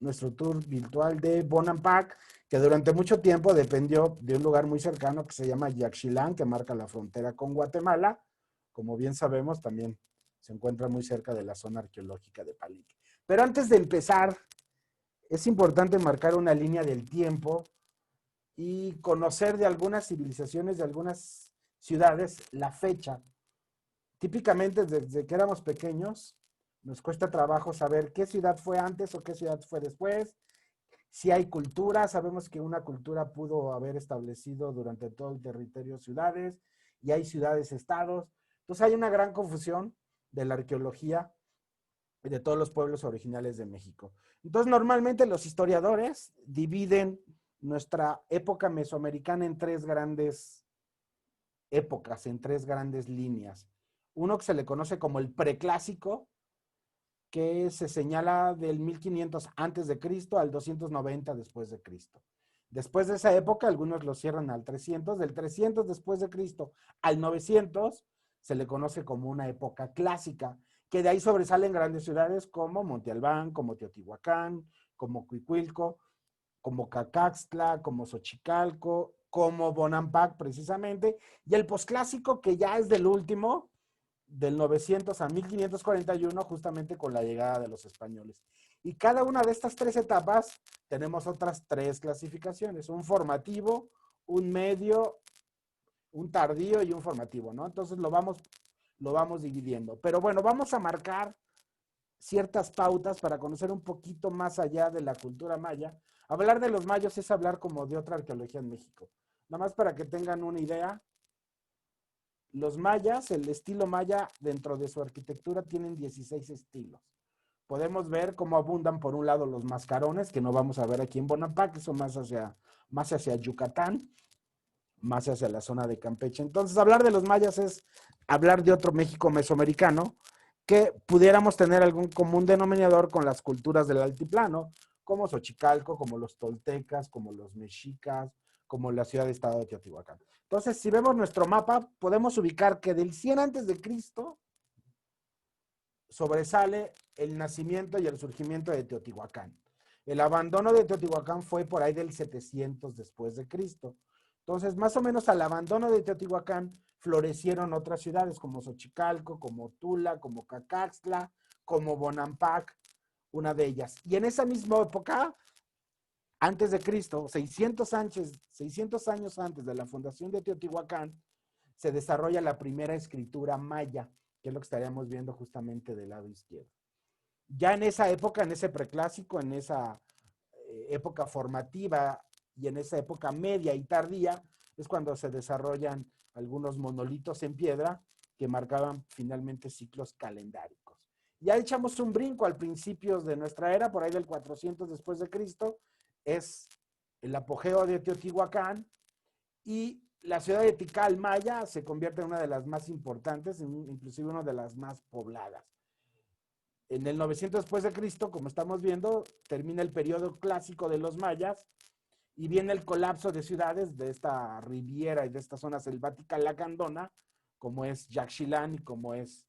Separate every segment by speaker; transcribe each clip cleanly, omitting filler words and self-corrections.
Speaker 1: nuestro tour virtual de Bonampak, que durante mucho tiempo dependió de un lugar muy cercano que se llama Yaxchilán, que marca la frontera con Guatemala. Como bien sabemos, también se encuentra muy cerca de la zona arqueológica de Palenque. Pero antes de empezar, es importante marcar una línea del tiempo y conocer de algunas civilizaciones, de algunas ciudades, la fecha. Típicamente desde que éramos pequeños, nos cuesta trabajo saber qué ciudad fue antes o qué ciudad fue después. Si hay cultura, sabemos que una cultura pudo haber establecido durante todo el territorio ciudades y hay ciudades-estados. Entonces hay una gran confusión de la arqueología de todos los pueblos originales de México. Entonces normalmente los historiadores dividen nuestra época mesoamericana en tres grandes épocas, en tres grandes líneas. Uno que se le conoce como el preclásico, que se señala del 1500 antes de Cristo al 290 después de Cristo. Después de esa época, algunos lo cierran al 300, del 300 después de Cristo al 900 se le conoce como una época clásica, que de ahí sobresalen grandes ciudades como Monte Albán, como Teotihuacán, como Cuicuilco, como Cacaxtla, como Xochicalco, como Bonampak precisamente, y el posclásico que ya es del último, del 900 a 1541, justamente con la llegada de los españoles. Y cada una de estas tres etapas tenemos otras tres clasificaciones, un formativo, un medio, un tardío y un formativo, ¿no? Entonces lo vamos dividiendo. Pero bueno, vamos a marcar ciertas pautas para conocer un poquito más allá de la cultura maya. Hablar de los mayos es hablar como de otra arqueología en México. Nada más para que tengan una idea, los mayas, el estilo maya dentro de su arquitectura tienen 16 estilos. Podemos ver cómo abundan por un lado los mascarones, que no vamos a ver aquí en Bonampak, que son más hacia Yucatán, más hacia la zona de Campeche. Entonces, hablar de los mayas es hablar de otro México mesoamericano que pudiéramos tener algún común denominador con las culturas del altiplano, como Xochicalco, como los toltecas, como los mexicas, como la ciudad-estado de Teotihuacán. Entonces, si vemos nuestro mapa, podemos ubicar que del 100 antes de Cristo sobresale el nacimiento y el surgimiento de Teotihuacán. El abandono de Teotihuacán fue por ahí del 700 después de Cristo. Entonces, más o menos al abandono de Teotihuacán florecieron otras ciudades como Xochicalco, como Tula, como Cacaxtla, como Bonampak, una de ellas. Y en esa misma época, antes de Cristo, 600 años antes de la fundación de Teotihuacán, se desarrolla la primera escritura maya, que es lo que estaríamos viendo justamente del lado izquierdo. Ya en esa época, en ese preclásico, en esa época formativa y en esa época media y tardía, es cuando se desarrollan algunos monolitos en piedra que marcaban finalmente ciclos calendáricos. Ya echamos un brinco al principio de nuestra era, por ahí del 400 después de Cristo, es el apogeo de Teotihuacán y la ciudad de Tikal Maya se convierte en una de las más importantes, inclusive una de las más pobladas. En el 900 después de Cristo, como estamos viendo, termina el periodo clásico de los mayas y viene el colapso de ciudades de esta riviera y de esta zona selvática lacandona, como es Yaxchilán y como es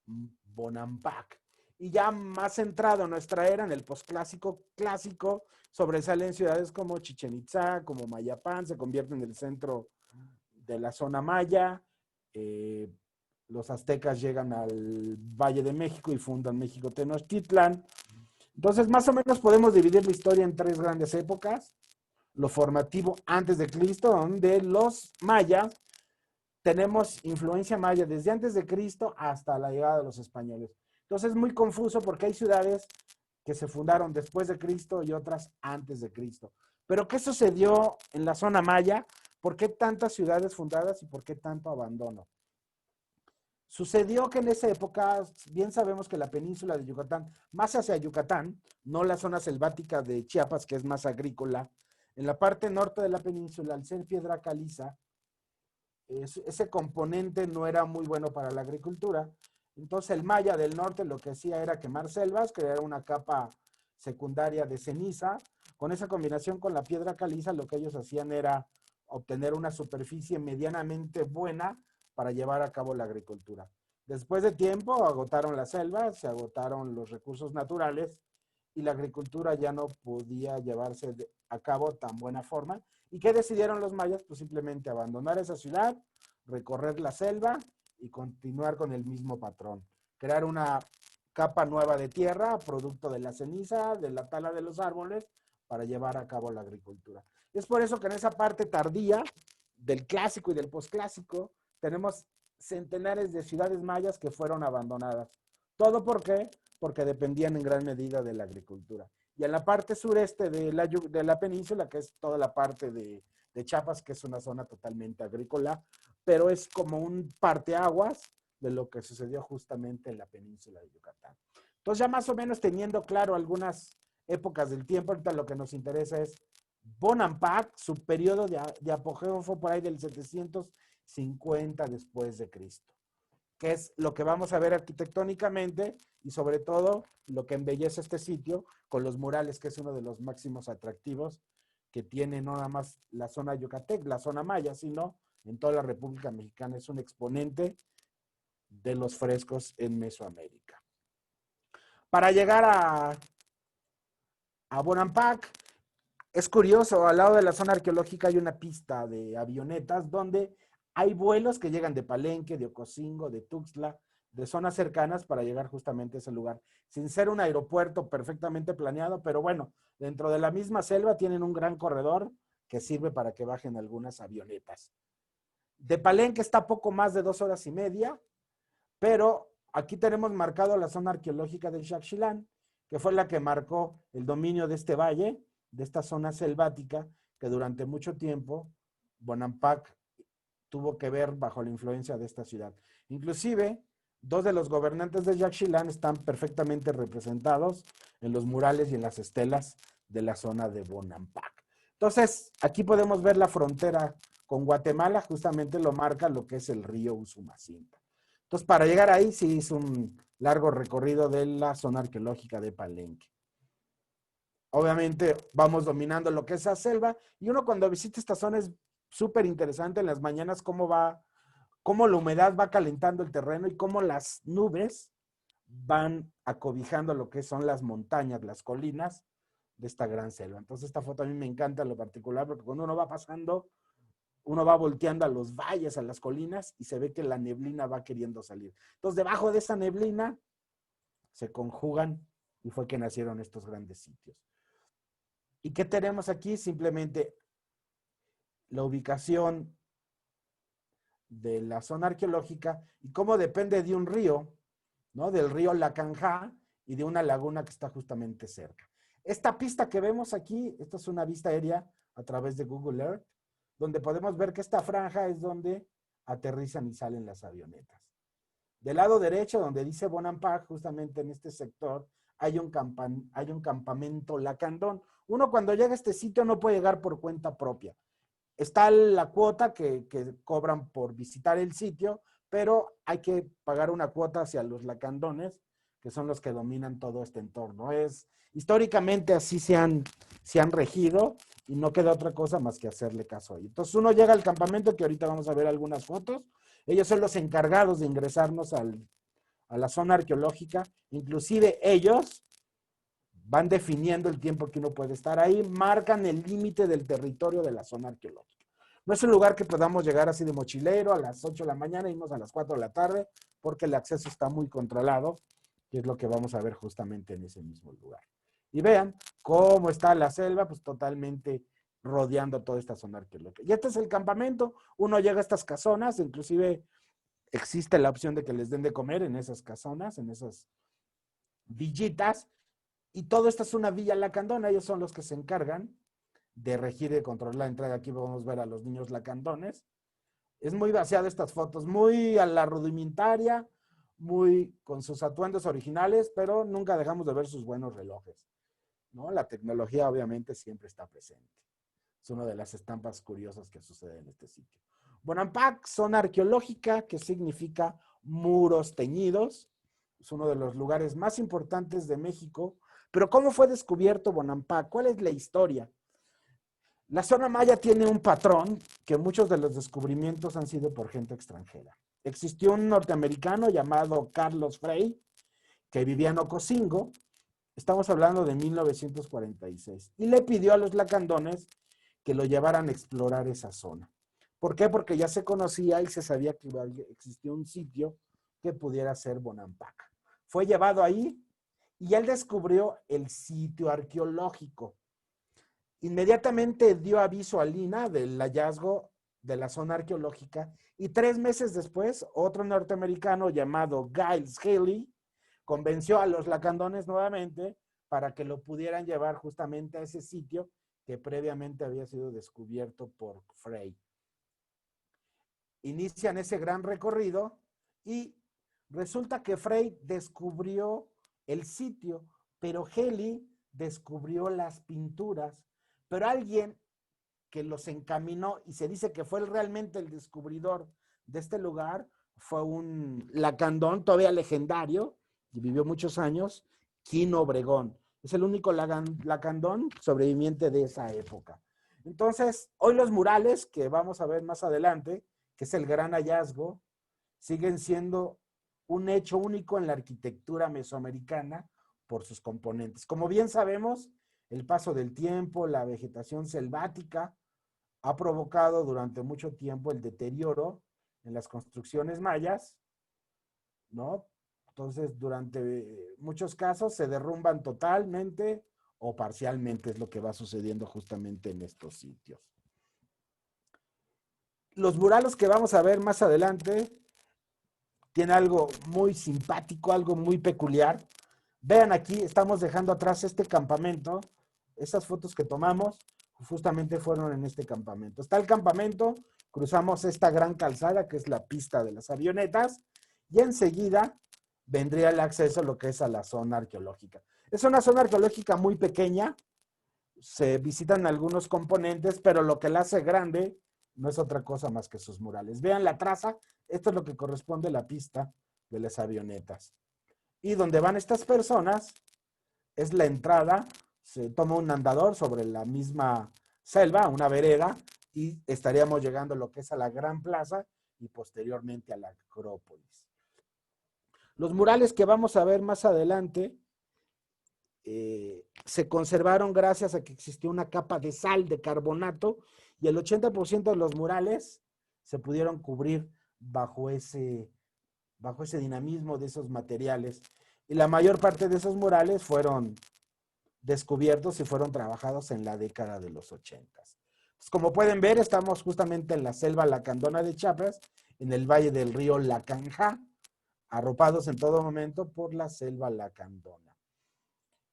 Speaker 1: Bonampak. Y ya más centrado en nuestra era, en el posclásico clásico, sobresalen ciudades como Chichen Itzá, como Mayapán, se convierte en el centro de la zona maya. Los aztecas llegan al Valle de México y fundan México Tenochtitlan. Entonces, más o menos podemos dividir la historia en tres grandes épocas. Lo formativo antes de Cristo, donde los mayas tenemos influencia maya desde antes de Cristo hasta la llegada de los españoles. Entonces es muy confuso porque hay ciudades que se fundaron después de Cristo y otras antes de Cristo. Pero ¿qué sucedió en la zona maya? ¿Por qué tantas ciudades fundadas y por qué tanto abandono? Sucedió que en esa época, bien sabemos que la península de Yucatán, más hacia Yucatán, no la zona selvática de Chiapas, que es más agrícola, en la parte norte de la península, al ser piedra caliza, ese componente no era muy bueno para la agricultura. Entonces el maya del norte lo que hacía era quemar selvas, crear una capa secundaria de ceniza. Con esa combinación con la piedra caliza, lo que ellos hacían era obtener una superficie medianamente buena para llevar a cabo la agricultura. Después de tiempo agotaron las selvas, se agotaron los recursos naturales y la agricultura ya no podía llevarse a cabo tan buena forma. ¿Y qué decidieron los mayas? Pues simplemente abandonar esa ciudad, recorrer la selva y continuar con el mismo patrón. Crear una capa nueva de tierra, producto de la ceniza, de la tala de los árboles, para llevar a cabo la agricultura. Es por eso que en esa parte tardía del clásico y del posclásico tenemos centenares de ciudades mayas que fueron abandonadas. ¿Todo por qué? Porque dependían en gran medida de la agricultura. Y en la parte sureste de la península, que es toda la parte de Chiapas, que es una zona totalmente agrícola, pero es como un parteaguas de lo que sucedió justamente en la península de Yucatán. Entonces, ya más o menos teniendo claro algunas épocas del tiempo, ahorita lo que nos interesa es Bonampak, su periodo de apogeo fue por ahí del 750 después de Cristo, que es lo que vamos a ver arquitectónicamente y sobre todo lo que embellece este sitio con los murales, que es uno de los máximos atractivos que tiene no nada más la zona Yucatec, la zona maya, sino en toda la República Mexicana. Es un exponente de los frescos en Mesoamérica. Para llegar a Bonampak, es curioso, al lado de la zona arqueológica hay una pista de avionetas donde hay vuelos que llegan de Palenque, de Ocosingo, de Tuxtla, de zonas cercanas para llegar justamente a ese lugar, sin ser un aeropuerto perfectamente planeado, pero bueno, dentro de la misma selva tienen un gran corredor que sirve para que bajen algunas avionetas. De Palenque está poco más de 2 horas y media, pero aquí tenemos marcado la zona arqueológica del Xaxilán, que fue la que marcó el dominio de este valle, de esta zona selvática, que durante mucho tiempo Bonampak tuvo que ver bajo la influencia de esta ciudad. Inclusive, dos de los gobernantes de Yaxchilán están perfectamente representados en los murales y en las estelas de la zona de Bonampak. Entonces, aquí podemos ver la frontera con Guatemala, justamente lo marca lo que es el río Usumacinta. Entonces, para llegar ahí sí hizo un largo recorrido de la zona arqueológica de Palenque. Obviamente vamos dominando lo que es la selva y uno cuando visita esta zona es súper interesante en las mañanas cómo la humedad va calentando el terreno y cómo las nubes van acobijando lo que son las montañas, las colinas de esta gran selva. Entonces esta foto a mí me encanta en lo particular porque cuando uno va pasando, uno va volteando a los valles, a las colinas y se ve que la neblina va queriendo salir. Entonces debajo de esa neblina se conjugan y fue que nacieron estos grandes sitios. ¿Y qué tenemos aquí? Simplemente la ubicación de la zona arqueológica y cómo depende de un río, ¿no? Del río Lacanjá y de una laguna que está justamente cerca. Esta pista que vemos aquí, esta es una vista aérea a través de Google Earth, donde podemos ver que esta franja es donde aterrizan y salen las avionetas. Del lado derecho, donde dice Bonampak, justamente en este sector, hay un campamento lacandón. Uno cuando llega a este sitio no puede llegar por cuenta propia. Está la cuota que cobran por visitar el sitio, pero hay que pagar una cuota hacia los lacandones, que son los que dominan todo este entorno. Históricamente así se han regido y no queda otra cosa más que hacerle caso ahí. Entonces uno llega al campamento, que ahorita vamos a ver algunas fotos. Ellos son los encargados de ingresarnos a la zona arqueológica. Inclusive ellos van definiendo el tiempo que uno puede estar ahí, marcan el límite del territorio de la zona arqueológica. No es un lugar que podamos llegar así de mochilero a las 8 de la mañana y irnos a las 4 de la tarde, porque el acceso está muy controlado, que es lo que vamos a ver justamente en ese mismo lugar. Y vean cómo está la selva, pues totalmente rodeando toda esta zona arqueológica. Y este es el campamento, uno llega a estas casonas, inclusive existe la opción de que les den de comer en esas casonas, en esas villitas, y todo esto es una villa lacandona, ellos son los que se encargan de regir y de controlar la entrada. Aquí podemos ver a los niños lacandones. Es muy vaciado estas fotos, muy a la rudimentaria, muy con sus atuendos originales, pero nunca dejamos de ver sus buenos relojes, ¿no? La tecnología obviamente siempre está presente. Es una de las estampas curiosas que sucede en este sitio. Bonampak, zona arqueológica, que significa muros teñidos. Es uno de los lugares más importantes de México. Pero ¿cómo fue descubierto Bonampak? ¿Cuál es la historia? La zona maya tiene un patrón que muchos de los descubrimientos han sido por gente extranjera. Existió un norteamericano llamado Carlos Frey, que vivía en Ocosingo, Estamos hablando de 1946. Y le pidió a los lacandones que lo llevaran a explorar esa zona. ¿Por qué? Porque ya se conocía y se sabía que existía un sitio que pudiera ser Bonampak. Fue llevado ahí y él descubrió el sitio arqueológico. Inmediatamente dio aviso a Lina del hallazgo de la zona arqueológica y 3 meses después, otro norteamericano llamado Giles Haley convenció a los lacandones nuevamente para que lo pudieran llevar justamente a ese sitio que previamente había sido descubierto por Frey. Inician ese gran recorrido y resulta que Frey descubrió el sitio, pero Halley descubrió las pinturas, pero alguien que los encaminó y se dice que fue realmente el descubridor de este lugar fue un lacandón todavía legendario y vivió muchos años, Quino Obregón. Es el único lacandón sobreviviente de esa época. Entonces, hoy los murales que vamos a ver más adelante, que es el gran hallazgo, siguen siendo un hecho único en la arquitectura mesoamericana por sus componentes. Como bien sabemos, el paso del tiempo, la vegetación selvática, ha provocado durante mucho tiempo el deterioro en las construcciones mayas, ¿no? Entonces, durante muchos casos se derrumban totalmente o parcialmente, es lo que va sucediendo justamente en estos sitios. Los murales que vamos a ver más adelante tienen algo muy simpático, algo muy peculiar. Vean aquí, estamos dejando atrás este campamento. Esas fotos que tomamos justamente fueron en este campamento. Está el campamento, cruzamos esta gran calzada que es la pista de las avionetas y enseguida vendría el acceso a lo que es a la zona arqueológica. Es una zona arqueológica muy pequeña, se visitan algunos componentes, pero lo que la hace grande no es otra cosa más que sus murales. Vean la traza, esto es lo que corresponde a la pista de las avionetas. Y donde van estas personas es la entrada, se toma un andador sobre la misma selva, una vereda, y estaríamos llegando a lo que es a la Gran Plaza y posteriormente a la Acrópolis. Los murales que vamos a ver más adelante se conservaron gracias a que existió una capa de sal, de carbonato, y el 80% de los murales se pudieron cubrir bajo ese dinamismo de esos materiales. Y la mayor parte de esos murales fueron descubiertos y fueron trabajados en la década de los 80. Pues como pueden ver, estamos justamente en la selva lacandona de Chiapas, en el valle del río Lacanja, arropados en todo momento por la selva lacandona.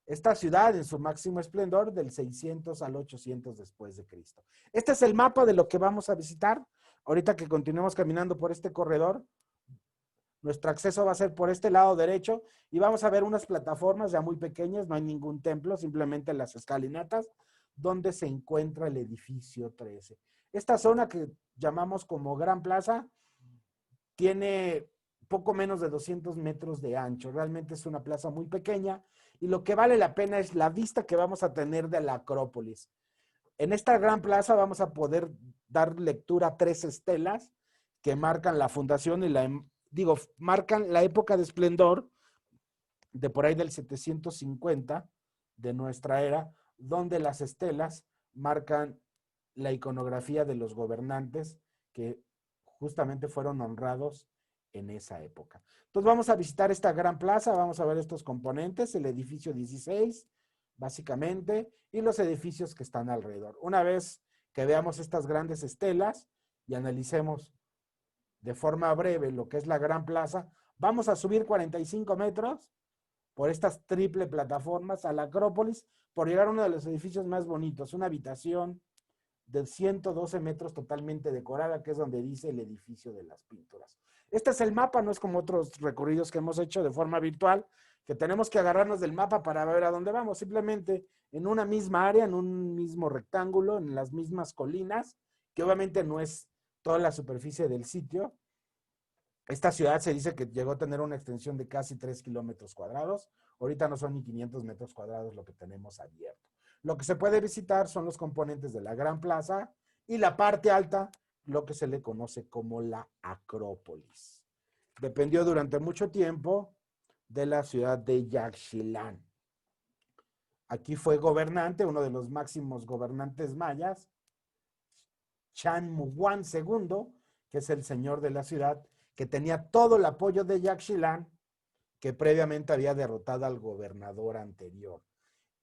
Speaker 1: Esta ciudad en su máximo esplendor del 600 al 800 después de Cristo. Este es el mapa de lo que vamos a visitar. Ahorita que continuemos caminando por este corredor, nuestro acceso va a ser por este lado derecho y vamos a ver unas plataformas ya muy pequeñas, no hay ningún templo, simplemente las escalinatas, donde se encuentra el edificio 13. Esta zona que llamamos como Gran Plaza tiene poco menos de 200 metros de ancho. Realmente es una plaza muy pequeña y lo que vale la pena es la vista que vamos a tener de la Acrópolis. En esta gran plaza vamos a poder dar lectura a 3 estelas que marcan la fundación y marcan la época de esplendor de por ahí del 750 de nuestra era, donde las estelas marcan la iconografía de los gobernantes que justamente fueron honrados en esa época. Entonces vamos a visitar esta gran plaza, vamos a ver estos componentes, el edificio 16, básicamente, y los edificios que están alrededor. Una vez que veamos estas grandes estelas y analicemos de forma breve lo que es la gran plaza, vamos a subir 45 metros por estas triple plataformas a la Acrópolis, por llegar a uno de los edificios más bonitos, una habitación de 112 metros totalmente decorada, que es donde dice el edificio de las pinturas. Este es el mapa, no es como otros recorridos que hemos hecho de forma virtual, que tenemos que agarrarnos del mapa para ver a dónde vamos, simplemente en una misma área, en un mismo rectángulo, en las mismas colinas, que obviamente no es toda la superficie del sitio. Esta ciudad se dice que llegó a tener una extensión de casi 3 kilómetros cuadrados. Ahorita no son ni 500 metros cuadrados lo que tenemos abierto. Lo que se puede visitar son los componentes de la Gran Plaza y la parte alta, lo que se le conoce como la Acrópolis. Dependió durante mucho tiempo de la ciudad de Yaxchilán. Aquí fue gobernante, uno de los máximos gobernantes mayas, Chan Muguán II, que es el señor de la ciudad, que tenía todo el apoyo de Yaxchilán, que previamente había derrotado al gobernador anterior.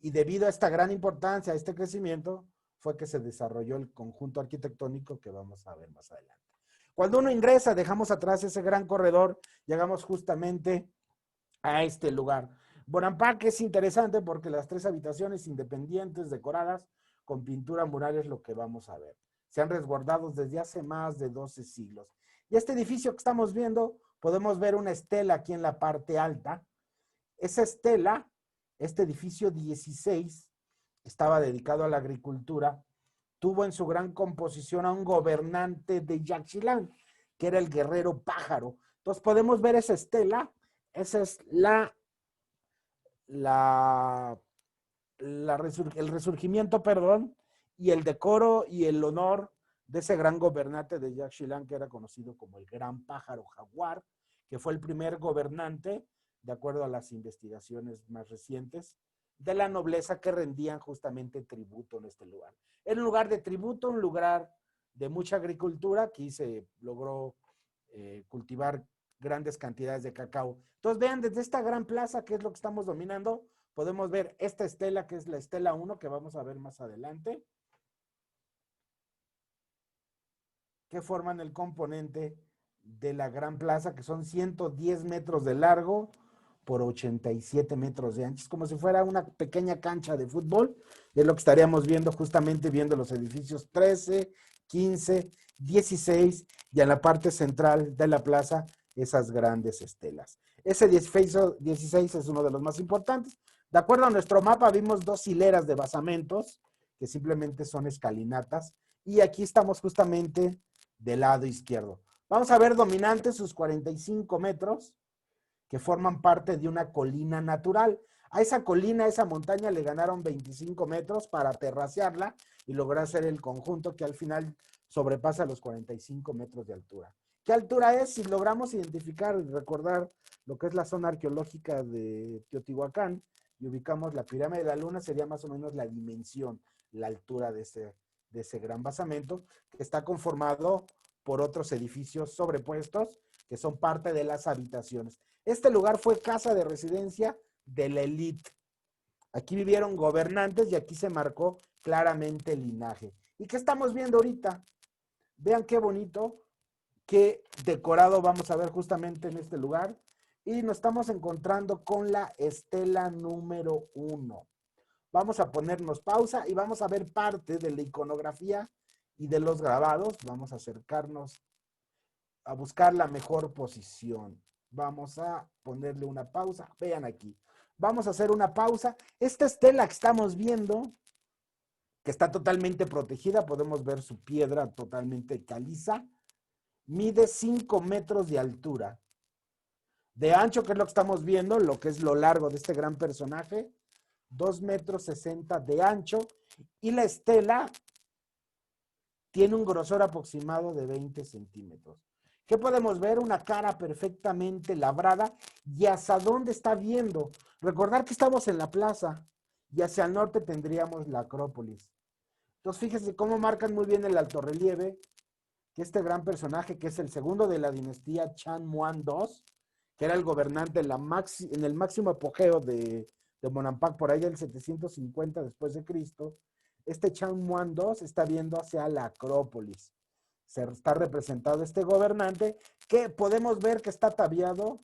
Speaker 1: Y debido a esta gran importancia, a este crecimiento, fue que se desarrolló el conjunto arquitectónico que vamos a ver más adelante. Cuando uno ingresa, dejamos atrás ese gran corredor, llegamos justamente a este lugar. Bonampak es interesante porque las 3 habitaciones independientes decoradas con pintura mural es lo que vamos a ver. Se han resguardado desde hace más de 12 siglos. Y este edificio que estamos viendo, podemos ver una estela aquí en la parte alta. Esa estela, este edificio 16, estaba dedicado a la agricultura, tuvo en su gran composición a un gobernante de Yaxchilán, que era el guerrero pájaro. Entonces podemos ver esa estela, esa es el resurgimiento, perdón, y el decoro y el honor de ese gran gobernante de Yaxchilán, que era conocido como el Gran Pájaro Jaguar, que fue el primer gobernante, de acuerdo a las investigaciones más recientes, de la nobleza que rendían justamente tributo en este lugar. Era un lugar de tributo, un lugar de mucha agricultura, aquí se logró cultivar grandes cantidades de cacao. Entonces vean, desde esta gran plaza, que es lo que estamos dominando, podemos ver esta estela, que es la estela 1, que vamos a ver más adelante, que forman el componente de la gran plaza, que son 110 metros de largo por 87 metros de ancho. Es como si fuera una pequeña cancha de fútbol. Es lo que estaríamos viendo, justamente viendo los edificios 13, 15, 16 y en la parte central de la plaza esas grandes estelas. Ese edificio 16 es uno de los más importantes. De acuerdo a nuestro mapa, vimos 2 hileras de basamentos, que simplemente son escalinatas, y aquí estamos justamente del lado izquierdo. Vamos a ver dominantes sus 45 metros, que forman parte de una colina natural. A esa colina, a esa montaña, le ganaron 25 metros para terracearla y lograr hacer el conjunto que al final sobrepasa los 45 metros de altura. ¿Qué altura es? Si logramos identificar y recordar lo que es la zona arqueológica de Teotihuacán y ubicamos la pirámide de la luna, sería más o menos la dimensión, la altura de ese gran basamento, que está conformado por otros edificios sobrepuestos que son parte de las habitaciones. Este lugar fue casa de residencia de la élite. Aquí vivieron gobernantes y aquí se marcó claramente el linaje. ¿Y qué estamos viendo ahorita? Vean qué bonito, qué decorado vamos a ver justamente en este lugar. Y nos estamos encontrando con la estela número 1. Vamos a ponernos pausa y vamos a ver parte de la iconografía y de los grabados. Vamos a acercarnos a buscar la mejor posición. Vamos a ponerle una pausa. Vean aquí. Vamos a hacer una pausa. Esta estela que estamos viendo, que está totalmente protegida, podemos ver su piedra totalmente caliza, mide 5 metros de altura. De ancho, que es lo que estamos viendo, lo que es lo largo de este gran personaje, 2 metros 60 de ancho, y la estela tiene un grosor aproximado de 20 centímetros. ¿Qué podemos ver? Una cara perfectamente labrada y hacia dónde está viendo. Recordar que estamos en la plaza y hacia el norte tendríamos la Acrópolis. Entonces fíjense cómo marcan muy bien el altorrelieve que este gran personaje, que es el segundo de la dinastía Chan Muán II, que era el gobernante en el máximo apogeo de Bonampak, por ahí del 750 después de Cristo, este Chan Muán II está viendo hacia la Acrópolis. Se está representado este gobernante que podemos ver que está ataviado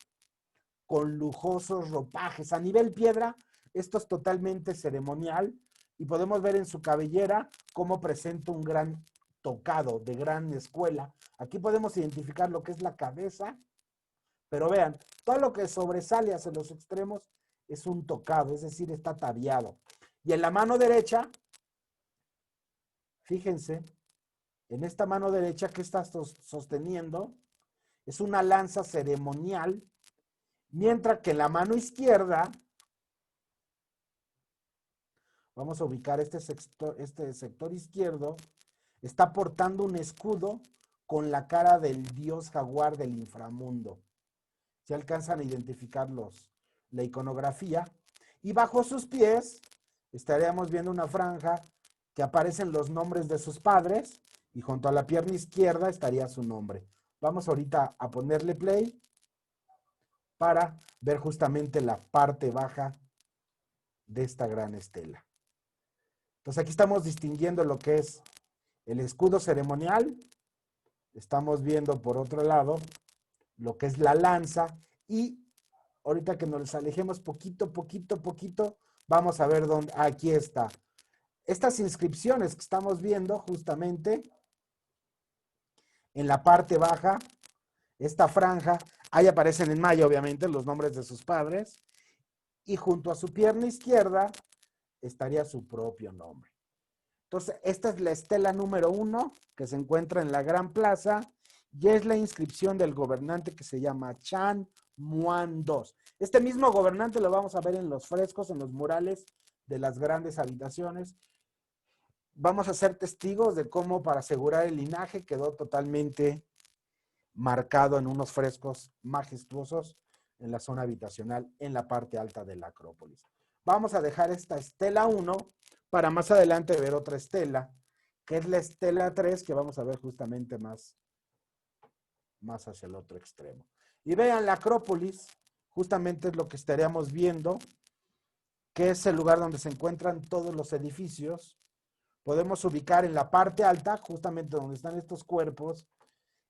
Speaker 1: con lujosos ropajes. A nivel piedra, esto es totalmente ceremonial y podemos ver en su cabellera cómo presenta un gran tocado de gran escuela. Aquí podemos identificar lo que es la cabeza, pero vean, todo lo que sobresale hacia los extremos es un tocado, es decir, está ataviado. Y en la mano derecha, fíjense, en esta mano derecha que está sosteniendo es una lanza ceremonial, mientras que en la mano izquierda, vamos a ubicar este sector izquierdo, está portando un escudo con la cara del dios jaguar del inframundo. Si alcanzan a identificar la iconografía. Y bajo sus pies estaríamos viendo una franja que aparecen los nombres de sus padres y junto a la pierna izquierda estaría su nombre. Vamos ahorita a ponerle play para ver justamente la parte baja de esta gran estela. Entonces aquí estamos distinguiendo lo que es el escudo ceremonial. Estamos viendo por otro lado lo que es la lanza y ahorita que nos alejemos poquito, vamos a ver dónde, aquí está. Estas inscripciones que estamos viendo justamente en la parte baja, esta franja, ahí aparecen en maya obviamente los nombres de sus padres y junto a su pierna izquierda estaría su propio nombre. Entonces, esta es la estela número 1 que se encuentra en la Gran Plaza y es la inscripción del gobernante que se llama Chan Muan II. Este mismo gobernante lo vamos a ver en los frescos, en los murales de las grandes habitaciones. Vamos a ser testigos de cómo para asegurar el linaje quedó totalmente marcado en unos frescos majestuosos en la zona habitacional en la parte alta de la Acrópolis. Vamos a dejar esta estela 1 para más adelante ver otra estela, que es la estela 3, que vamos a ver justamente más hacia el otro extremo. Y vean, la Acrópolis justamente es lo que estaríamos viendo, que es el lugar donde se encuentran todos los edificios. Podemos ubicar en la parte alta, justamente donde están estos cuerpos,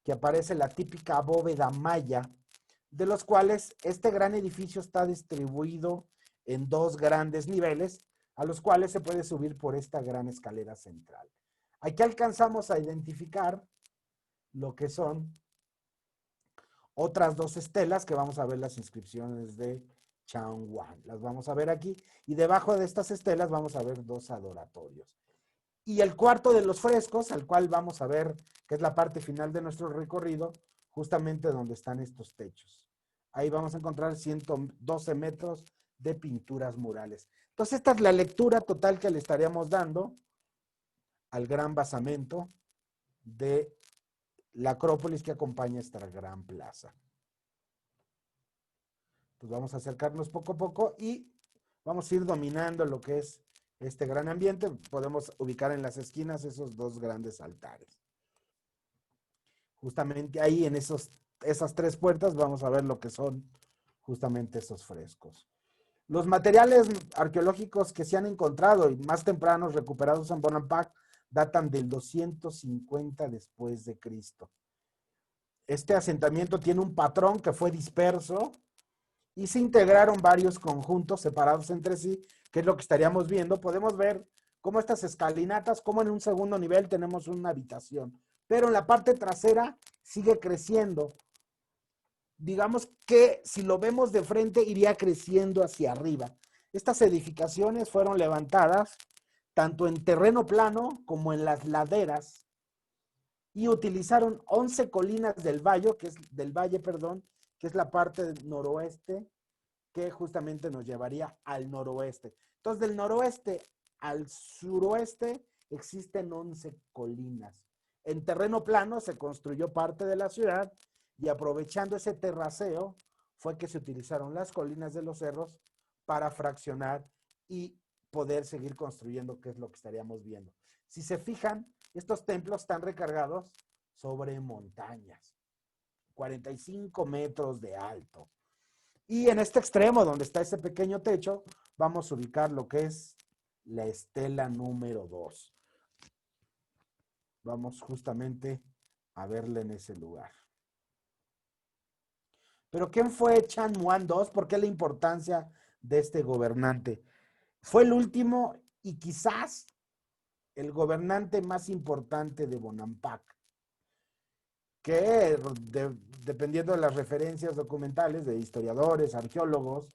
Speaker 1: que aparece la típica bóveda maya, de los cuales este gran edificio está distribuido en 2 grandes niveles, a los cuales se puede subir por esta gran escalera central. Aquí alcanzamos a identificar lo que son otras 2 estelas, que vamos a ver las inscripciones de Changwan. Las vamos a ver aquí, y debajo de estas estelas vamos a ver 2 adoratorios. Y el cuarto de los frescos, al cual vamos a ver, que es la parte final de nuestro recorrido, justamente donde están estos techos. Ahí vamos a encontrar 112 metros de pinturas murales. Entonces, esta es la lectura total que le estaríamos dando al gran basamento de la Acrópolis que acompaña esta gran plaza. Pues vamos a acercarnos poco a poco y vamos a ir dominando lo que es este gran ambiente. Podemos ubicar en las esquinas esos 2 grandes altares. Justamente ahí en esas 3 puertas vamos a ver lo que son justamente esos frescos. Los materiales arqueológicos que se han encontrado y más tempranos recuperados en Bonampak datan del 250 después de Cristo. Este asentamiento tiene un patrón que fue disperso y se integraron varios conjuntos separados entre sí, que es lo que estaríamos viendo. Podemos ver cómo estas escalinatas, como en un segundo nivel tenemos una habitación, pero en la parte trasera sigue creciendo. Digamos que si lo vemos de frente iría creciendo hacia arriba. Estas edificaciones fueron levantadas tanto en terreno plano como en las laderas y utilizaron 11 colinas del valle, que es la parte noroeste, que justamente nos llevaría al noroeste. Entonces, del noroeste al suroeste existen 11 colinas. En terreno plano se construyó parte de la ciudad y aprovechando ese terraceo fue que se utilizaron las colinas de los cerros para fraccionar y poder seguir construyendo, que es lo que estaríamos viendo. Si se fijan, estos templos están recargados sobre montañas, 45 metros de alto. Y en este extremo, donde está ese pequeño techo, vamos a ubicar lo que es la estela número 2. Vamos justamente a verla en ese lugar. Pero ¿quién fue Chan Muan II? ¿Por qué la importancia de este gobernante? Fue el último y quizás el gobernante más importante de Bonampak, que dependiendo de las referencias documentales de historiadores, arqueólogos,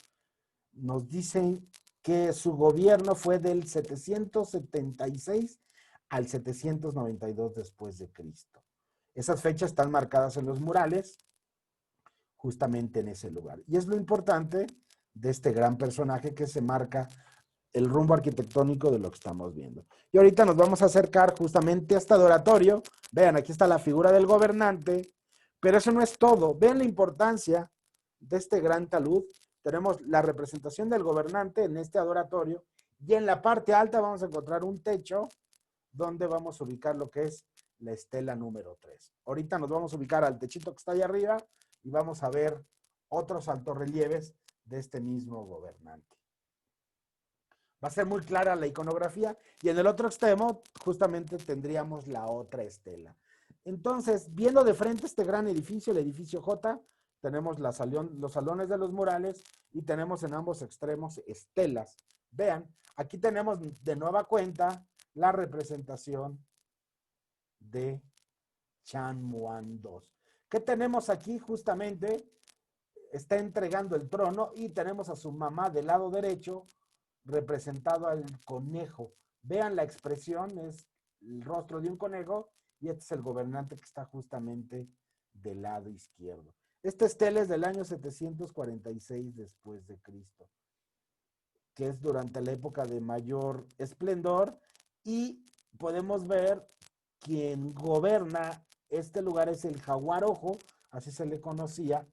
Speaker 1: nos dicen que su gobierno fue del 776 al 792 después de Cristo. Esas fechas están marcadas en los murales, justamente en ese lugar. Y es lo importante de este gran personaje que se marca el rumbo arquitectónico de lo que estamos viendo. Y ahorita nos vamos a acercar justamente a este adoratorio. Vean, aquí está la figura del gobernante, pero eso no es todo. Vean la importancia de este gran talud. Tenemos la representación del gobernante en este adoratorio Y en la parte alta vamos a encontrar un techo donde vamos a ubicar lo que es la estela número 3. Ahorita nos vamos a ubicar al techito que está ahí arriba y vamos a ver otros altorrelieves de este mismo gobernante. Va a ser muy clara la iconografía y en el otro extremo justamente tendríamos la otra estela. Entonces, viendo de frente este gran edificio, el edificio J, tenemos los salones de los murales y tenemos en ambos extremos estelas. Vean, aquí tenemos de nueva cuenta la representación de Chan Muan II. ¿Qué tenemos aquí? Justamente está entregando el trono y tenemos a su mamá del lado derecho representado al conejo. Vean la expresión, es el rostro de un conejo y este es el gobernante que está justamente del lado izquierdo. Esta estela es del año 746 después de Cristo, que es durante la época de mayor esplendor y podemos ver quien gobierna este lugar es el jaguar ojo, así se le conocía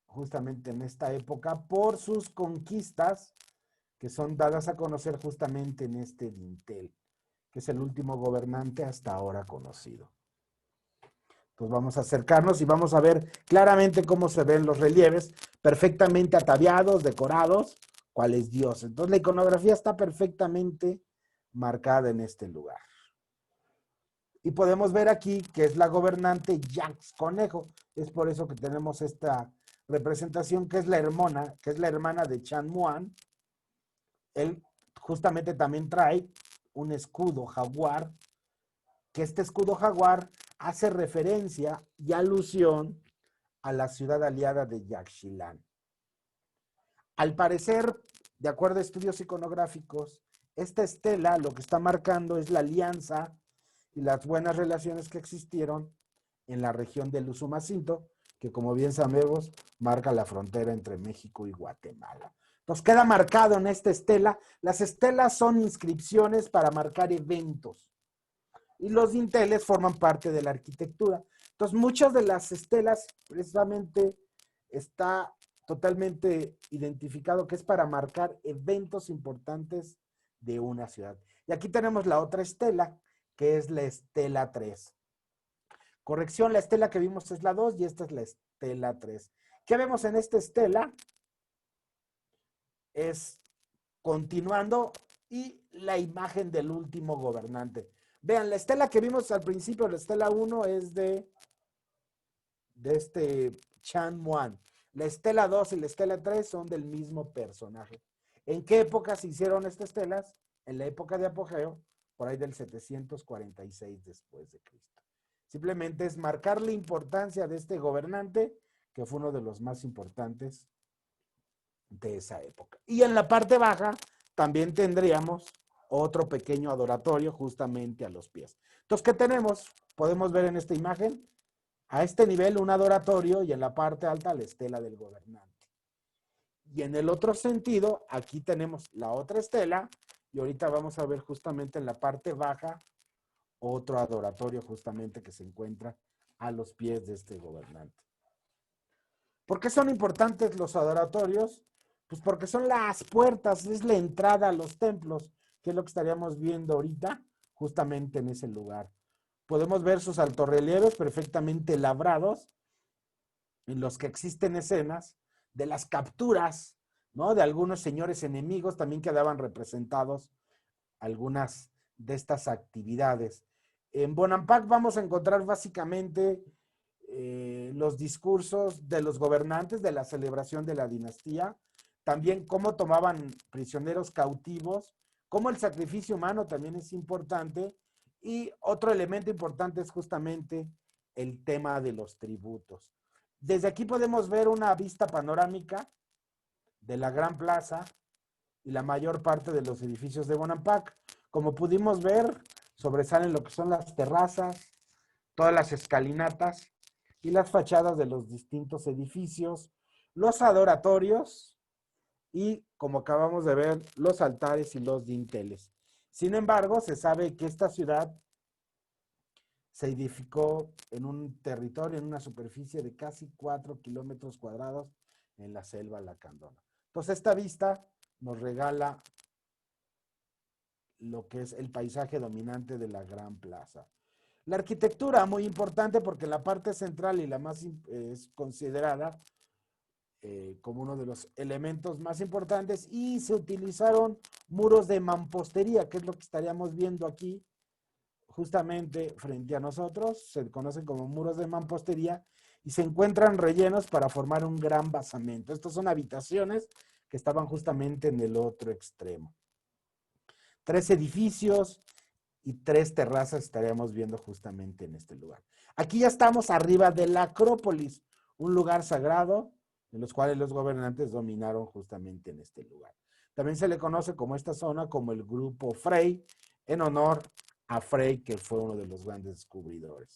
Speaker 1: justamente en esta época por sus conquistas que son dadas a conocer justamente en este dintel, que es el último gobernante hasta ahora conocido. Entonces vamos a acercarnos y vamos a ver claramente cómo se ven los relieves, perfectamente ataviados, decorados, cuál es Dios. Entonces la iconografía está perfectamente marcada en este lugar. Y podemos ver aquí que es la gobernante Jax Conejo. Es por eso que tenemos esta representación que es la hermana de Chan Muan. Él justamente también trae un escudo jaguar, que este escudo jaguar hace referencia y alusión a la ciudad aliada de Yaxchilán. Al parecer, de acuerdo a estudios iconográficos, esta estela lo que está marcando es la alianza y las buenas relaciones que existieron en la región del Usumacinto, que como bien sabemos, marca la frontera entre México y Guatemala. Entonces queda marcado en esta estela. Las estelas son inscripciones para marcar eventos y los dinteles forman parte de la arquitectura. Entonces muchas de las estelas precisamente está totalmente identificado que es para marcar eventos importantes de una ciudad. Y aquí tenemos la otra estela, que es la estela 3. Corrección, la estela que vimos es la 2 y esta es la estela 3. ¿Qué vemos en esta estela? Es continuando y la imagen del último gobernante. Vean, la estela que vimos al principio, la estela 1 es de este Chan Muan. La estela 2 y la estela 3 son del mismo personaje. ¿En qué época se hicieron estas estelas? En la época de apogeo, por ahí del 746 después de Cristo. Simplemente es marcar la importancia de este gobernante, que fue uno de los más importantes de esa época. Y en la parte baja también tendríamos otro pequeño adoratorio justamente a los pies. Entonces, ¿qué tenemos? Podemos ver en esta imagen a este nivel un adoratorio y en la parte alta la estela del gobernante. Y en el otro sentido, aquí tenemos la otra estela y ahorita vamos a ver justamente en la parte baja otro adoratorio justamente que se encuentra a los pies de este gobernante. ¿Por qué son importantes los adoratorios? Pues porque son las puertas, es la entrada a los templos, que es lo que estaríamos viendo ahorita, justamente en ese lugar. Podemos ver sus altorrelieves perfectamente labrados, en los que existen escenas de las capturas, ¿no? De algunos señores enemigos, también quedaban representados algunas de estas actividades. En Bonampak vamos a encontrar básicamente los discursos de los gobernantes de la celebración de la dinastía, también cómo tomaban prisioneros cautivos, cómo el sacrificio humano también es importante y otro elemento importante es justamente el tema de los tributos. Desde aquí podemos ver una vista panorámica de la Gran Plaza y la mayor parte de los edificios de Bonampak. Como pudimos ver, sobresalen lo que son las terrazas, todas las escalinatas y las fachadas de los distintos edificios, los adoratorios y, como acabamos de ver, los altares y los dinteles. Sin embargo, se sabe que esta ciudad se edificó en un territorio, en una superficie de casi 4 kilómetros cuadrados en la selva lacandona. Entonces, esta vista nos regala lo que es el paisaje dominante de la Gran Plaza. La arquitectura, muy importante porque la parte central y la más es considerada como uno de los elementos más importantes, y se utilizaron muros de mampostería, que es lo que estaríamos viendo aquí justamente frente a nosotros. Se conocen como muros de mampostería y se encuentran rellenos para formar un gran basamento. Estas son habitaciones que estaban justamente en el otro extremo. 3 edificios y 3 terrazas estaríamos viendo justamente en este lugar. Aquí ya estamos arriba de la Acrópolis, un lugar sagrado en los cuales los gobernantes dominaron justamente en este lugar. También se le conoce como esta zona como el Grupo Frey, en honor a Frey, que fue uno de los grandes descubridores.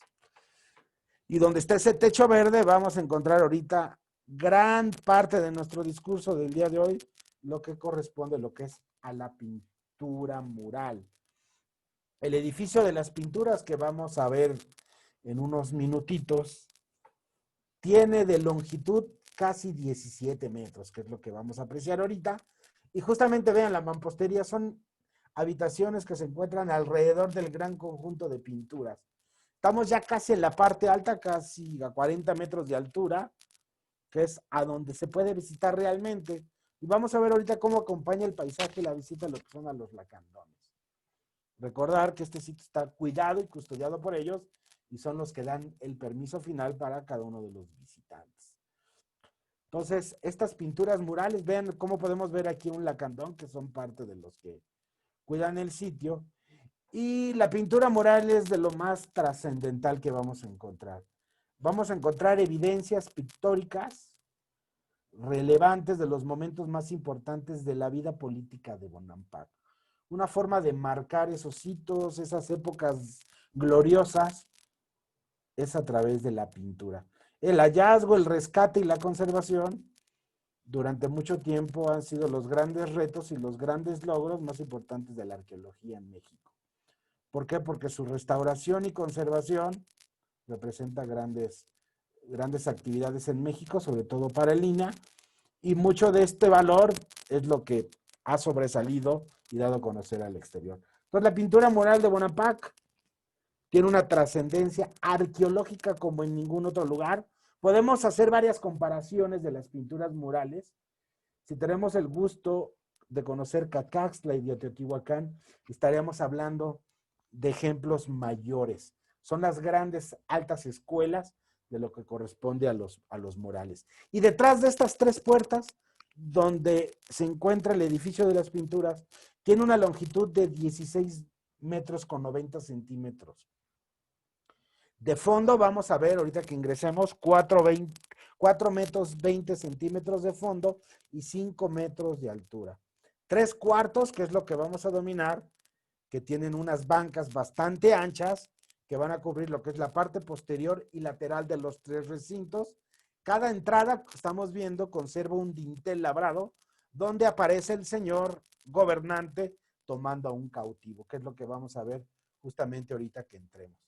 Speaker 1: Y donde está ese techo verde, vamos a encontrar ahorita gran parte de nuestro discurso del día de hoy, lo que corresponde, lo que es a la pintura mural. El edificio de las pinturas que vamos a ver en unos minutitos tiene de longitud casi 17 metros, que es lo que vamos a apreciar ahorita. Y justamente vean, la mampostería son habitaciones que se encuentran alrededor del gran conjunto de pinturas. Estamos ya casi en la parte alta, casi a 40 metros de altura, que es a donde se puede visitar realmente. Y vamos a ver ahorita cómo acompaña el paisaje la visita a lo que son a los lacandones. Recordar que este sitio está cuidado y custodiado por ellos y son los que dan el permiso final para cada uno de los visitantes. Entonces, estas pinturas murales, vean cómo podemos ver aquí un lacandón, que son parte de los que cuidan el sitio. Y la pintura mural es de lo más trascendental que vamos a encontrar. Vamos a encontrar evidencias pictóricas relevantes de los momentos más importantes de la vida política de Bonampak. Una forma de marcar esos hitos, esas épocas gloriosas, es a través de la pintura. El hallazgo, el rescate y la conservación durante mucho tiempo han sido los grandes retos y los grandes logros más importantes de la arqueología en México. ¿Por qué? Porque su restauración y conservación representa grandes actividades en México, sobre todo para el INAH, y mucho de este valor es lo que ha sobresalido y dado a conocer al exterior. Entonces, la pintura mural de Bonampak tiene una trascendencia arqueológica como en ningún otro lugar. Podemos hacer varias comparaciones de las pinturas murales. Si tenemos el gusto de conocer Cacaxtla y de Teotihuacán, estaríamos hablando de ejemplos mayores. Son las grandes altas escuelas de lo que corresponde a los murales. Y detrás de estas 3 puertas, donde se encuentra el edificio de las pinturas, tiene una longitud de 16 metros con 90 centímetros. De fondo vamos a ver, ahorita que ingresemos, 4 metros 20 centímetros de fondo y 5 metros de altura. 3/4, que es lo que vamos a dominar, que tienen unas bancas bastante anchas que van a cubrir lo que es la parte posterior y lateral de los 3 recintos. Cada entrada, estamos viendo, conserva un dintel labrado donde aparece el señor gobernante tomando a un cautivo, que es lo que vamos a ver justamente ahorita que entremos.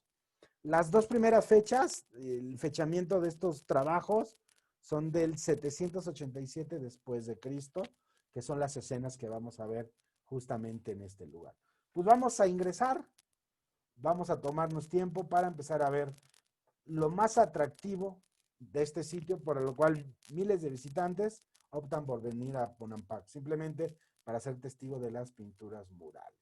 Speaker 1: Las 2 primeras fechas, el fechamiento de estos trabajos son del 787 después de Cristo, que son las escenas que vamos a ver justamente en este lugar. Pues vamos a ingresar, vamos a tomarnos tiempo para empezar a ver lo más atractivo de este sitio, por lo cual miles de visitantes optan por venir a Bonampak, simplemente para ser testigo de las pinturas murales.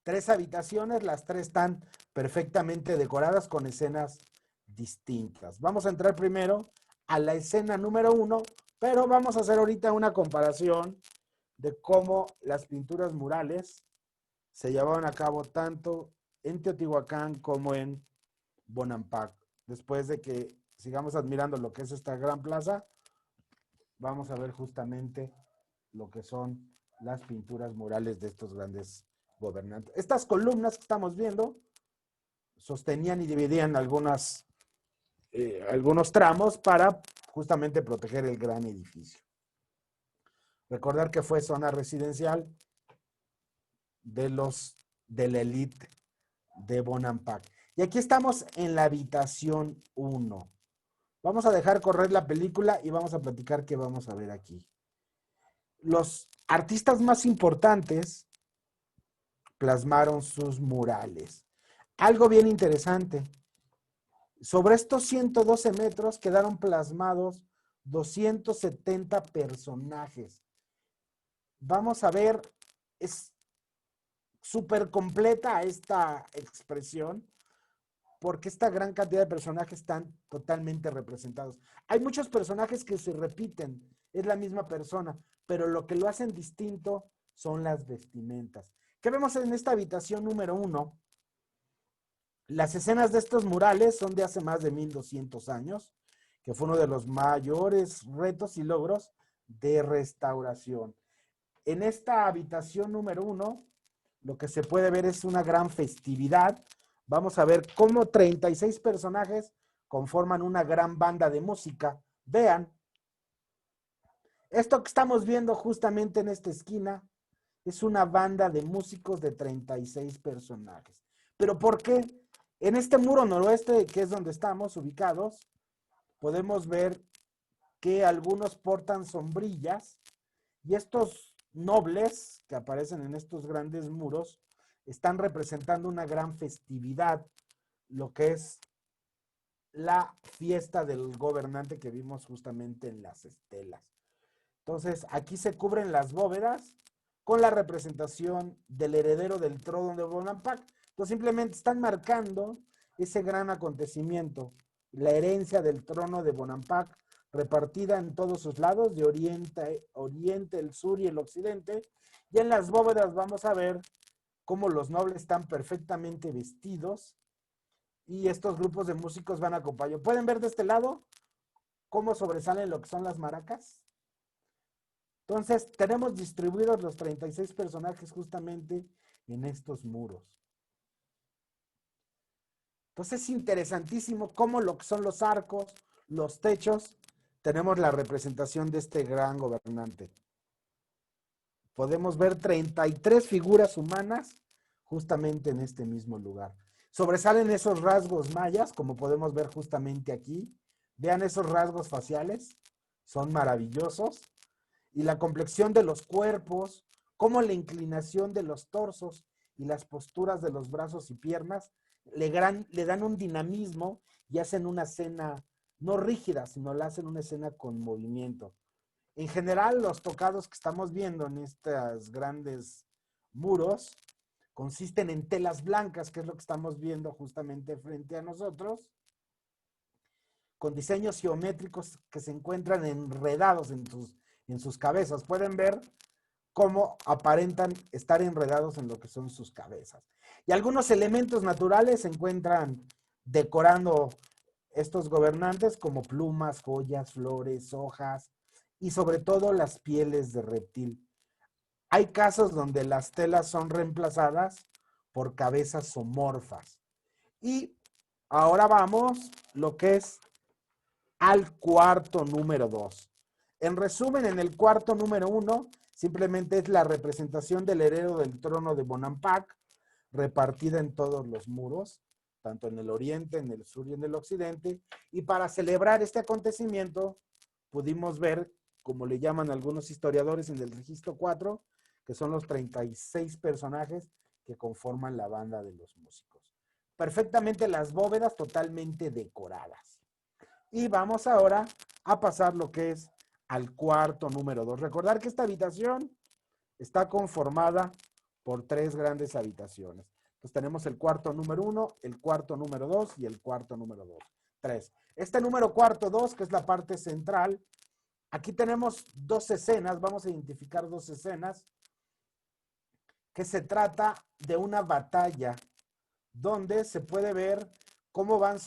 Speaker 1: 3 habitaciones, las 3 están perfectamente decoradas con escenas distintas. Vamos a entrar primero a la escena número 1, pero vamos a hacer ahorita una comparación de cómo las pinturas murales se llevaban a cabo tanto en Teotihuacán como en Bonampak. Después de que sigamos admirando lo que es esta gran plaza, vamos a ver justamente lo que son las pinturas murales de estos grandes gobernantes. Estas columnas que estamos viendo sostenían y dividían algunos tramos para justamente proteger el gran edificio. Recordar que fue zona residencial de la élite de Bonampak. Y aquí estamos en la habitación 1. Vamos a dejar correr la película y vamos a platicar qué vamos a ver aquí. Los artistas más importantes plasmaron sus murales. Algo bien interesante, sobre estos 112 metros quedaron plasmados 270 personajes. Vamos a ver, es súper completa esta expresión, porque esta gran cantidad de personajes están totalmente representados. Hay muchos personajes que se repiten, es la misma persona, pero lo que lo hacen distinto son las vestimentas. ¿Qué vemos en esta habitación número 1? Las escenas de estos murales son de hace más de 1200 años, que fue uno de los mayores retos y logros de restauración. En esta habitación número 1, lo que se puede ver es una gran festividad. Vamos a ver cómo 36 personajes conforman una gran banda de música. Vean, esto que estamos viendo justamente en esta esquina es una banda de músicos de 36 personajes. ¿Pero por qué? En este muro noroeste, que es donde estamos ubicados, podemos ver que algunos portan sombrillas y estos nobles que aparecen en estos grandes muros están representando una gran festividad, lo que es la fiesta del gobernante que vimos justamente en las estelas. Entonces, aquí se cubren las bóvedas con la representación del heredero del trono de Bonampak. Entonces, simplemente están marcando ese gran acontecimiento, la herencia del trono de Bonampak, repartida en todos sus lados, de oriente, el sur y el occidente. Y en las bóvedas vamos a ver cómo los nobles están perfectamente vestidos y estos grupos de músicos van a acompañar. ¿Pueden ver de este lado cómo sobresalen lo que son las maracas? Entonces, tenemos distribuidos los 36 personajes justamente en estos muros. Entonces, es interesantísimo cómo lo que son los arcos, los techos, tenemos la representación de este gran gobernante. Podemos ver 33 figuras humanas justamente en este mismo lugar. Sobresalen esos rasgos mayas, como podemos ver justamente aquí. Vean esos rasgos faciales, son maravillosos. Y la complexión de los cuerpos, como la inclinación de los torsos y las posturas de los brazos y piernas le dan un dinamismo y hacen una escena no rígida, sino la hacen una escena con movimiento. En general, los tocados que estamos viendo en estos grandes muros consisten en telas blancas, que es lo que estamos viendo justamente frente a nosotros, con diseños geométricos que se encuentran enredados en sus cabezas. Pueden ver cómo aparentan estar enredados en lo que son sus cabezas. Y algunos elementos naturales se encuentran decorando estos gobernantes, como plumas, joyas, flores, hojas y sobre todo las pieles de reptil. Hay casos donde las telas son reemplazadas por cabezas zoomorfas. Y ahora vamos lo que es al cuarto número 2. En resumen, en el cuarto número 1, simplemente es la representación del heredero del trono de Bonampak, repartida en todos los muros, tanto en el oriente, en el sur y en el occidente. Y para celebrar este acontecimiento, pudimos ver, como le llaman algunos historiadores en el registro 4, que son los 36 personajes que conforman la banda de los músicos. Perfectamente las bóvedas totalmente decoradas. Y vamos ahora a pasar lo que es al cuarto número 2. Recordar que esta habitación está conformada por 3 grandes habitaciones. Entonces tenemos el cuarto número 1, el cuarto número 2 y el cuarto número 2. 3. Este número cuarto 2, que es la parte central, aquí tenemos 2 escenas, vamos a identificar 2 escenas, que se trata de una batalla donde se puede ver cómo van